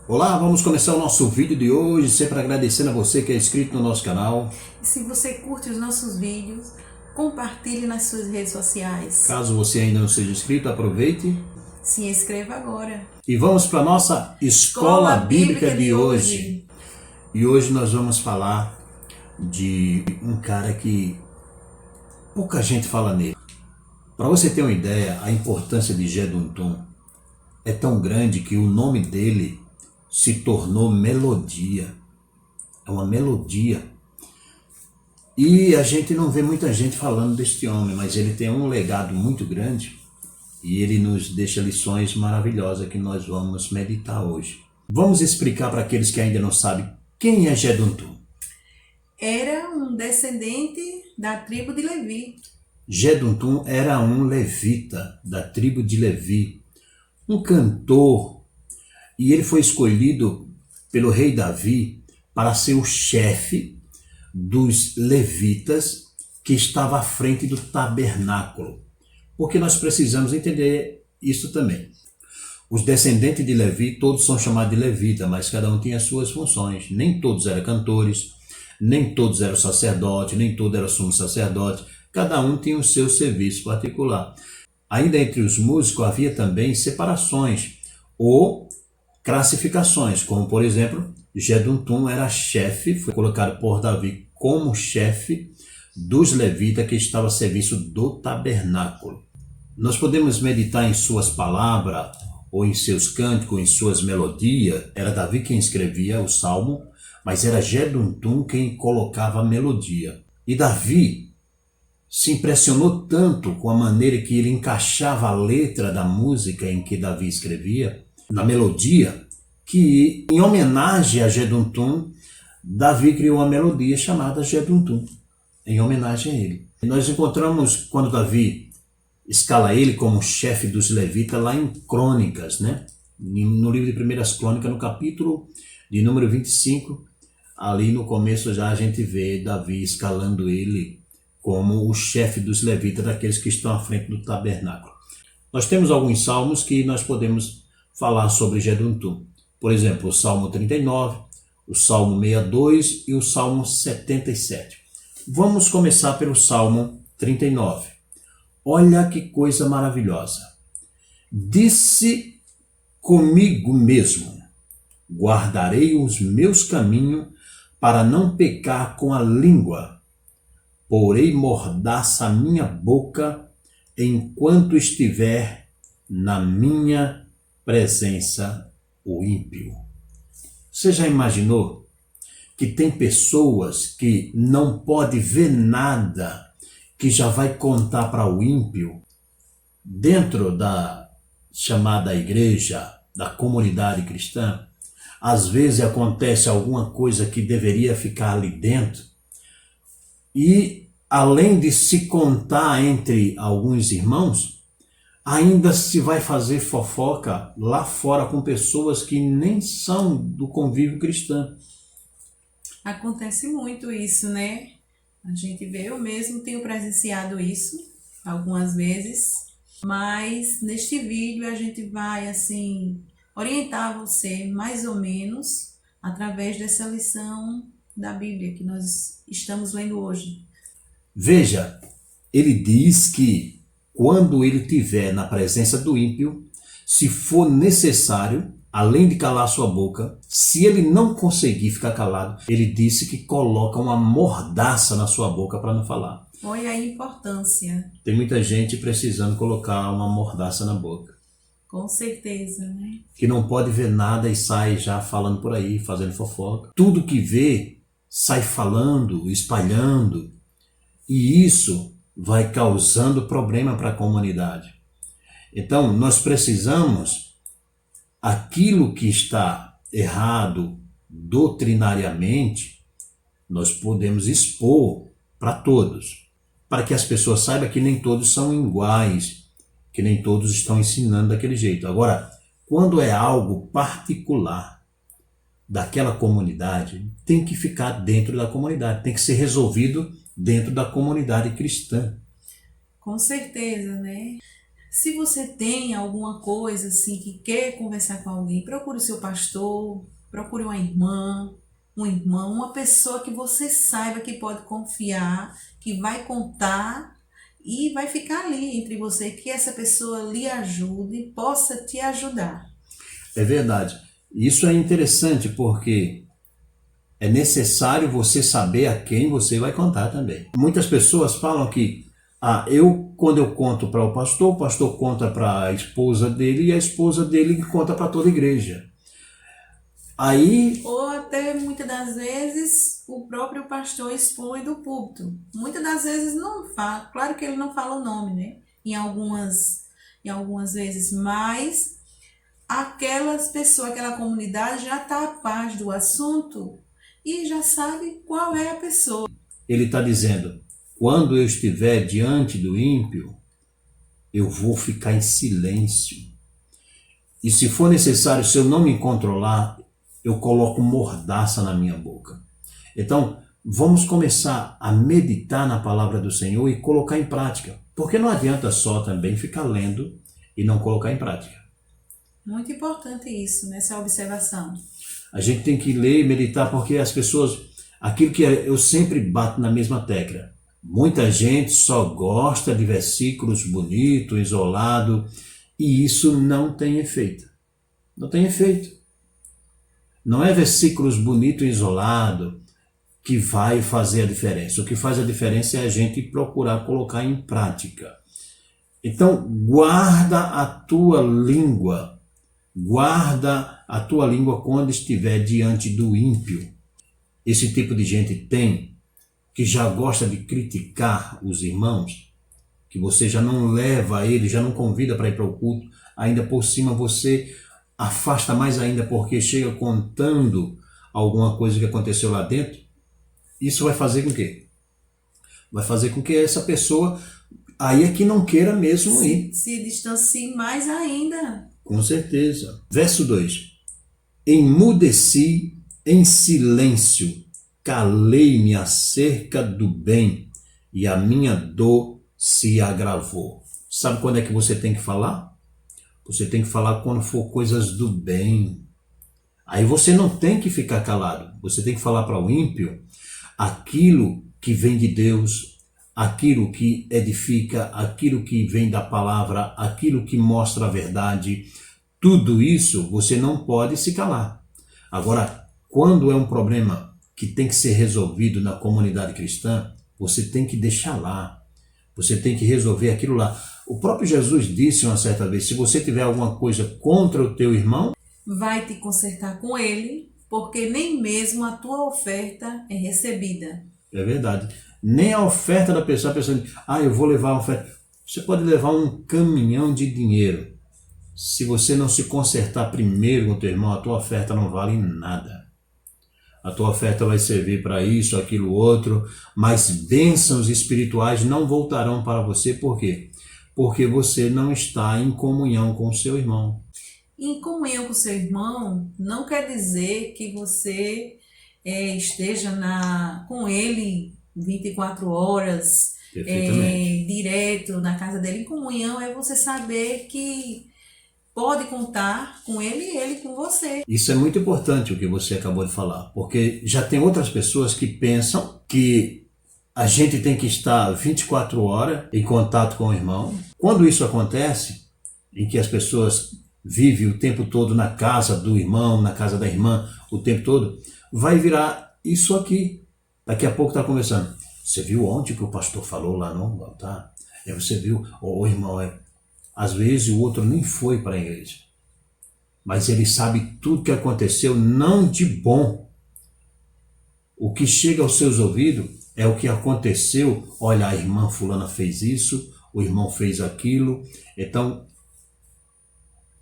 Olá, vamos começar o nosso vídeo de hoje, sempre agradecendo a você que é inscrito no nosso canal. E se você curte os nossos vídeos, compartilhe nas suas redes sociais. Caso você ainda não seja inscrito, aproveite. Se inscreva agora. E vamos para a nossa Escola Bíblica de hoje. E hoje nós vamos falar de um cara que pouca gente fala nele. Para você ter uma ideia, a importância de Jeduntum é tão grande que o nome dele se tornou melodia. É uma melodia. E a gente não vê muita gente falando deste homem, mas ele tem um legado muito grande e ele nos deixa lições maravilhosas que nós vamos meditar hoje. Vamos explicar para aqueles que ainda não sabem quem é Jeduntum. Era um descendente da tribo de Levi. Jeduntum era um levita da tribo de Levi, um cantor, e ele foi escolhido pelo rei Davi para ser o chefe dos levitas que estava à frente do tabernáculo. Porque nós precisamos entender isso também. Os descendentes de Levi, todos são chamados de levita, mas cada um tinha as suas funções. Nem todos eram cantores, nem todos eram sacerdotes, nem todos eram sumo sacerdote. Cada um tinha o seu serviço particular. Ainda entre os músicos havia também separações ou classificações, como por exemplo, Jeduntum era chefe, foi colocado por Davi como chefe dos levitas que estava a serviço do tabernáculo. Nós podemos meditar em suas palavras, ou em seus cânticos, em suas melodias. Era Davi quem escrevia o salmo, mas era Jeduntum quem colocava a melodia. E Davi se impressionou tanto com a maneira que ele encaixava a letra da música em que Davi escrevia, na melodia, que em homenagem a Jeduntum, Davi criou uma melodia chamada Jeduntum, em homenagem a ele. E nós encontramos quando Davi escala ele como chefe dos levitas lá em Crônicas, né? No livro de 1 Crônicas, no capítulo de número 25, ali no começo já a gente vê Davi escalando ele como o chefe dos levitas, daqueles que estão à frente do tabernáculo. Nós temos alguns salmos que nós podemos falar sobre Jeduntum. Por exemplo, o Salmo 39, o Salmo 62 e o Salmo 77. Vamos começar pelo Salmo 39. Olha que coisa maravilhosa. Disse comigo mesmo, guardarei os meus caminhos para não pecar com a língua. Porei mordaça a minha boca enquanto estiver na minha presença o ímpio. Você já imaginou que tem pessoas que não pode ver nada que já vai contar para o ímpio dentro da chamada igreja, da comunidade cristã? Às vezes acontece alguma coisa que deveria ficar ali dentro e além de se contar entre alguns irmãos, ainda se vai fazer fofoca lá fora com pessoas que nem são do convívio cristão. Acontece muito isso, né? A gente vê, eu mesmo tenho presenciado isso algumas vezes, mas neste vídeo a gente vai, assim, orientar você mais ou menos através dessa lição da Bíblia que nós estamos lendo hoje. Veja, ele diz que quando ele estiver na presença do ímpio, se for necessário, além de calar sua boca, se ele não conseguir ficar calado, ele disse que coloca uma mordaça na sua boca para não falar. Olha a importância. Tem muita gente precisando colocar uma mordaça na boca. Com certeza, né? Que não pode ver nada e sai já falando por aí, fazendo fofoca. Tudo que vê, sai falando, espalhando. E isso vai causando problema para a comunidade. Então, nós precisamos, aquilo que está errado doutrinariamente, nós podemos expor para todos, para que as pessoas saibam que nem todos são iguais, que nem todos estão ensinando daquele jeito. Agora, quando é algo particular daquela comunidade, tem que ficar dentro da comunidade, tem que ser resolvido dentro da comunidade cristã. Com certeza, né? Se você tem alguma coisa assim que quer conversar com alguém, procure o seu pastor, procure uma irmã, um irmão, uma pessoa que você saiba que pode confiar, que vai contar e vai ficar ali entre você, que essa pessoa lhe ajude, possa te ajudar. É verdade. Isso é interessante porque é necessário você saber a quem você vai contar também. Muitas pessoas falam que quando eu conto para o pastor conta para a esposa dele e a esposa dele conta para toda a igreja. Aí, Ou até muitas das vezes o próprio pastor expõe do púlpito. Muitas das vezes não fala, claro que ele não fala o nome, né? Em algumas vezes, mas aquelas pessoas, aquela comunidade já está a par do assunto e já sabe qual é a pessoa. ele está dizendo, quando eu estiver diante do ímpio, eu vou ficar em silêncio. E se for necessário, se eu não me controlar, eu coloco mordaça na minha boca. Então, vamos começar a meditar na palavra do Senhor e colocar em prática. Porque não adianta só também ficar lendo e não colocar em prática. Muito importante isso, nessa observação. A gente tem que ler e meditar porque as pessoas, aquilo que eu sempre bato na mesma tecla, muita gente só gosta de versículos bonitos, isolados, e isso não tem efeito. Não tem efeito. Não é versículos bonitos e isolados que vai fazer a diferença. O que faz a diferença é a gente procurar colocar em prática. Então, guarda a tua língua quando estiver diante do ímpio. Esse tipo de gente tem, que já gosta de criticar os irmãos, que você já não leva ele, já não convida para ir para o culto, ainda por cima você afasta mais ainda porque chega contando alguma coisa que aconteceu lá dentro. Isso vai fazer com quê? Vai fazer com que essa pessoa aí é que não queira mesmo ir. Se distancie mais ainda. Com certeza. Verso 2. Emudeci em silêncio, calei-me acerca do bem e a minha dor se agravou. Sabe quando é que você tem que falar? Você tem que falar quando for coisas do bem. Aí você não tem que ficar calado. Você tem que falar para o ímpio aquilo que vem de Deus, aquilo que edifica, aquilo que vem da palavra, aquilo que mostra a verdade. Tudo isso você não pode se calar. Agora, quando é um problema que tem que ser resolvido na comunidade cristã, você tem que deixar lá. Você tem que resolver aquilo lá. O próprio Jesus disse uma certa vez, se você tiver alguma coisa contra o teu irmão, vai te consertar com ele, porque nem mesmo a tua oferta é recebida. É verdade. Nem a oferta da pessoa, a pessoa diz, eu vou levar a oferta. Você pode levar um caminhão de dinheiro. Se você não se consertar primeiro com o teu irmão, a tua oferta não vale nada. A tua oferta vai servir para isso, aquilo, outro, mas bênçãos espirituais não voltarão para você. Por quê? Porque você não está em comunhão com o seu irmão. Em comunhão com o seu irmão não quer dizer que você esteja com ele 24 horas, direto na casa dele. Em comunhão é você saber que pode contar com ele e ele com você. Isso é muito importante o que você acabou de falar, porque já tem outras pessoas que pensam que a gente tem que estar 24 horas em contato com o irmão. Quando isso acontece, em que as pessoas vivem o tempo todo na casa do irmão, na casa da irmã, o tempo todo, vai virar isso aqui. Daqui a pouco está conversando. Você viu ontem que o pastor falou lá no altar? Você viu, irmão, às vezes o outro nem foi para a igreja, mas ele sabe tudo que aconteceu, não de bom. O que chega aos seus ouvidos é o que aconteceu. Olha, a irmã fulana fez isso, o irmão fez aquilo. Então,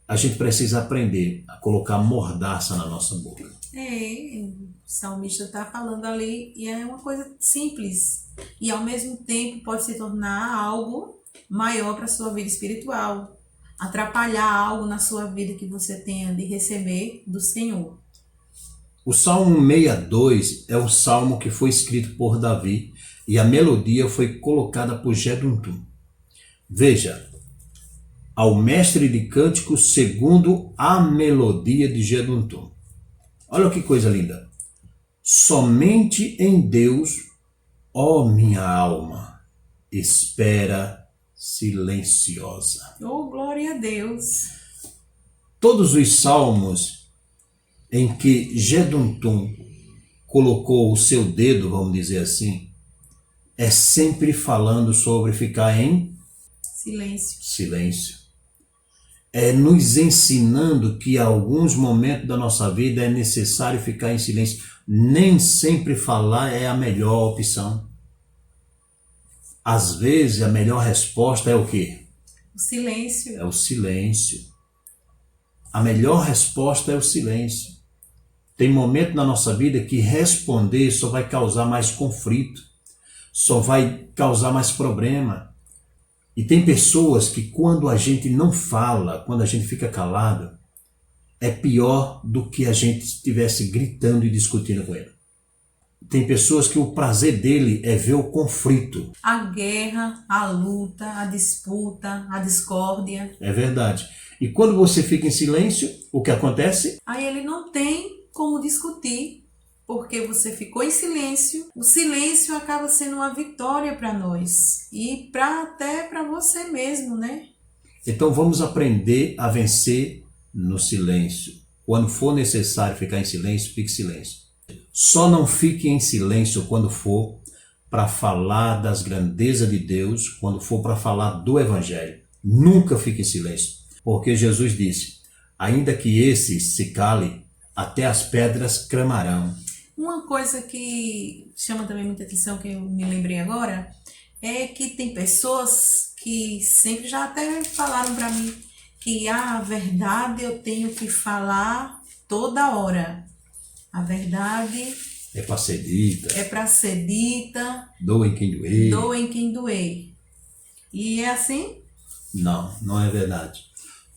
a gente precisa aprender a colocar mordaça na nossa boca. O salmista está falando ali e é uma coisa simples. E ao mesmo tempo pode se tornar algo maior para a sua vida espiritual. Atrapalhar algo na sua vida que você tenha de receber do Senhor. O Salmo 62 é um salmo que foi escrito por Davi e a melodia foi colocada por Jedutum. Veja, ao mestre de cânticos segundo a melodia de Jeduntum. Olha que coisa linda. Somente em Deus, ó minha alma, espera silenciosa. Oh, glória a Deus. Todos os salmos em que Jeduntum colocou o seu dedo, vamos dizer assim, é sempre falando sobre ficar em silêncio. É nos ensinando que em alguns momentos da nossa vida é necessário ficar em silêncio. Nem sempre falar é a melhor opção. Às vezes a melhor resposta é o quê? O silêncio. É o silêncio. A melhor resposta é o silêncio. Tem momento na nossa vida que responder só vai causar mais conflito, só vai causar mais problema. E tem pessoas que quando a gente não fala, quando a gente fica calado, é pior do que a gente estivesse gritando e discutindo com ele. Tem pessoas que o prazer dele é ver o conflito. A guerra, a luta, a disputa, a discórdia. É verdade. E quando você fica em silêncio, o que acontece? Aí ele não tem como discutir, porque você ficou em silêncio. O silêncio acaba sendo uma vitória para nós e até para você mesmo, né? Então vamos aprender a vencer no silêncio. Quando for necessário ficar em silêncio, fique em silêncio. Só não fique em silêncio quando for para falar das grandezas de Deus, quando for para falar do Evangelho. Nunca fique em silêncio, porque Jesus disse, ainda que esses se calem, até as pedras clamarão. Uma coisa que chama também muita atenção, que eu me lembrei agora, é que tem pessoas que sempre já até falaram para mim que a verdade eu tenho que falar toda hora. A verdade é para ser dita. É para ser dita. Doe quem doer. Doem quem doer. E é assim? Não, não é verdade.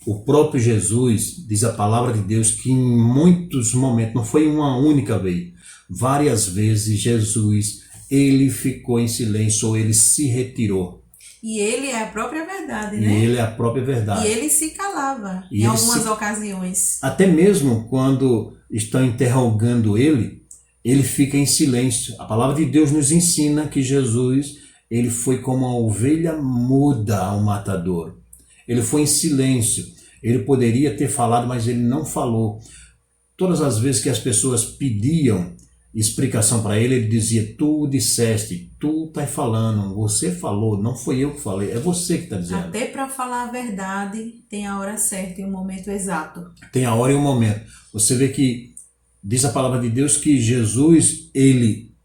O próprio Jesus diz a palavra de Deus que em muitos momentos, não foi uma única vez, várias vezes Jesus, ele ficou em silêncio ou ele se retirou. E ele é a própria verdade, E né? ele é a própria verdade. E ele se calava E em algumas ocasiões. Até mesmo quando estão interrogando ele, ele fica em silêncio. A palavra de Deus nos ensina que Jesus, ele foi como uma ovelha muda ao matadouro. Ele foi em silêncio. Ele poderia ter falado, mas ele não falou. Todas as vezes que as pessoas pediam explicação para ele, ele dizia, tu disseste, tu estás falando, você falou, não foi eu que falei, é você que está dizendo. Até para falar a verdade, tem a hora certa e o momento exato. Tem a hora e o momento. Você vê que diz a palavra de Deus que Jesus, ele,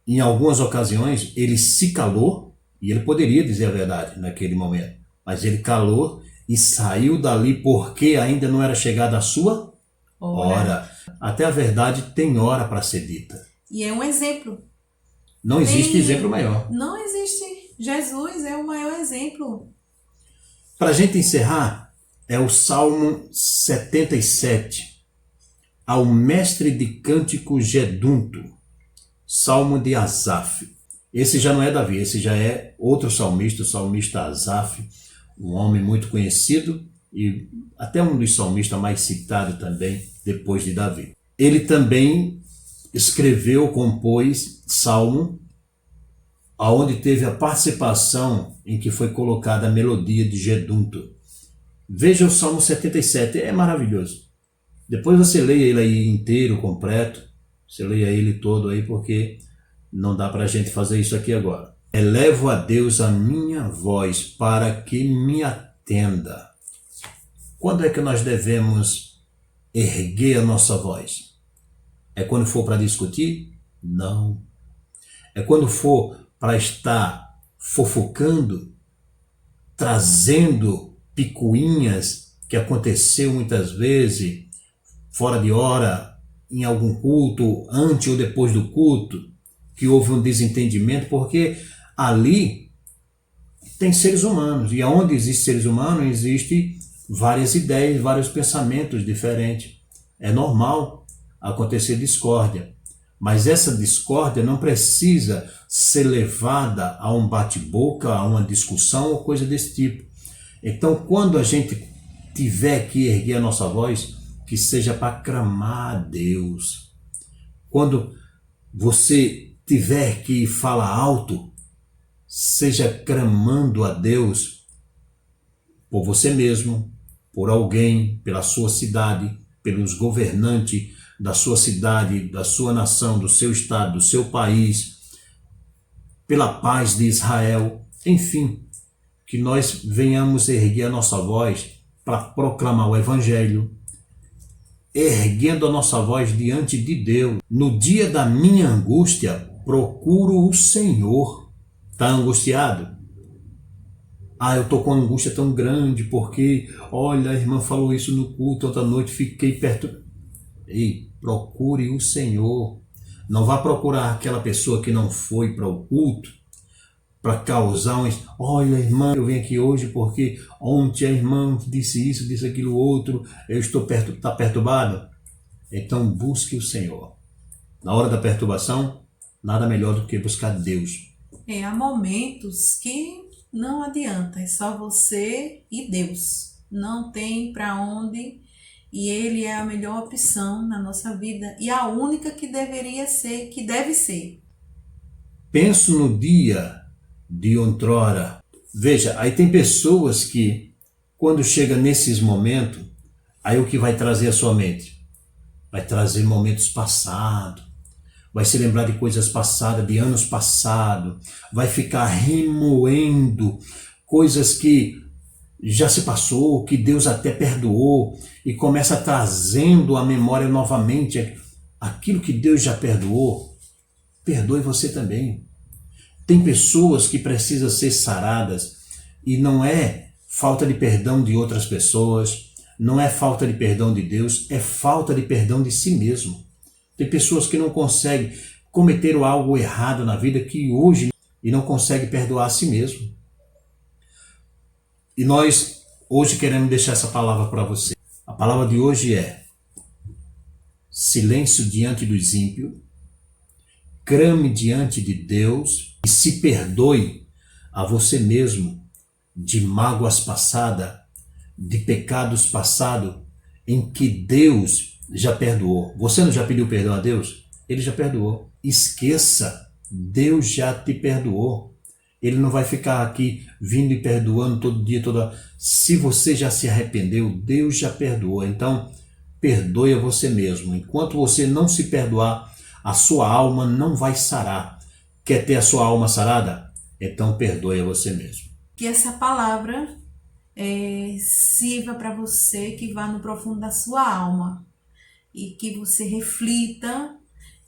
em algumas ocasiões, ele se calou, e ele poderia dizer a verdade naquele momento, mas ele calou e saiu dali porque ainda não era chegada a sua hora. Até a verdade tem hora para ser dita. E é um exemplo. Não existe exemplo maior. Não existe. Jesus é o maior exemplo. Para a gente encerrar, é o Salmo 77, ao mestre de cântico Jeduntum, Salmo de Asaf. Esse já não é Davi, esse já é outro salmista, o salmista Asaf, um homem muito conhecido e até um dos salmistas mais citados também depois de Davi. Ele também escreveu, compôs Salmo, aonde teve a participação em que foi colocada a melodia de Jeduntum. Veja o Salmo 77, é maravilhoso. Depois você leia ele aí inteiro, completo, você leia ele todo aí, porque não dá para a gente fazer isso aqui agora. Elevo a Deus a minha voz para que me atenda. Quando é que nós devemos erguer a nossa voz? É quando for para discutir? Não. É quando for para estar fofocando, trazendo picuinhas que aconteceu muitas vezes, fora de hora, em algum culto, antes ou depois do culto, que houve um desentendimento, porque ali tem seres humanos, e onde existem seres humanos, existem várias ideias, vários pensamentos diferentes. É normal acontecer discórdia, mas essa discórdia não precisa ser levada a um bate-boca, a uma discussão ou coisa desse tipo. Então, quando a gente tiver que erguer a nossa voz, que seja para clamar a Deus. Quando você tiver que falar alto, seja clamando a Deus por você mesmo, por alguém, pela sua cidade, pelos governantes da sua cidade, da sua nação, do seu estado, do seu país, pela paz de Israel, enfim, que nós venhamos erguer a nossa voz para proclamar o Evangelho, erguendo a nossa voz diante de Deus. No dia da minha angústia, procuro o Senhor. Está angustiado? Eu estou com uma angústia tão grande porque, olha, a irmã falou isso no culto outra noite, fiquei perto. Ei, procure o Senhor. Não vá procurar aquela pessoa que não foi para o culto para causar um... Olha, irmã, eu vim aqui hoje porque ontem a irmã disse isso, disse aquilo outro, eu estou tá perturbado. Então busque o Senhor. Na hora da perturbação, nada melhor do que buscar Deus. Há momentos que não adianta, é só você e Deus. Não tem para onde, e Ele é a melhor opção na nossa vida e a única que deveria ser, que deve ser. Penso no dia de outrora. Veja, aí tem pessoas que, quando chega nesses momentos, aí o que vai trazer à sua mente? Vai trazer momentos passados, vai se lembrar de coisas passadas, de anos passados, vai ficar remoendo coisas que já se passou, que Deus até perdoou, e começa trazendo à memória novamente aquilo que Deus já perdoou. Perdoe você também. Tem pessoas que precisam ser saradas e não é falta de perdão de outras pessoas, não é falta de perdão de Deus, é falta de perdão de si mesmo. Tem pessoas que não conseguem cometer algo errado na vida que hoje e não conseguem perdoar a si mesmo. E nós hoje queremos deixar essa palavra para você. A palavra de hoje é: silêncio diante dos ímpios, clame diante de Deus e se perdoe a você mesmo de mágoas passadas, de pecados passados em que Deus já perdoou. Você não já pediu perdão a Deus? Ele já perdoou. Esqueça, Deus já te perdoou. Ele não vai ficar aqui vindo e perdoando todo dia, toda. Se você já se arrependeu, Deus já perdoou. Então, perdoe a você mesmo. Enquanto você não se perdoar, a sua alma não vai sarar. Quer ter a sua alma sarada? Então perdoe a você mesmo. Que essa palavra sirva para você, que vá no profundo da sua alma e que você reflita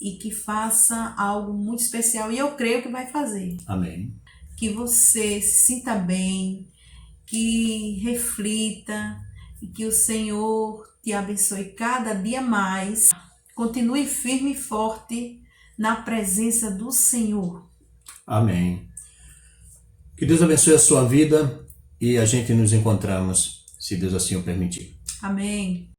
e que faça algo muito especial. E eu creio que vai fazer. Amém. Que você se sinta bem, que reflita e que o Senhor te abençoe cada dia mais. Continue firme e forte na presença do Senhor. Amém. Que Deus abençoe a sua vida e a gente nos encontramos, se Deus assim o permitir. Amém.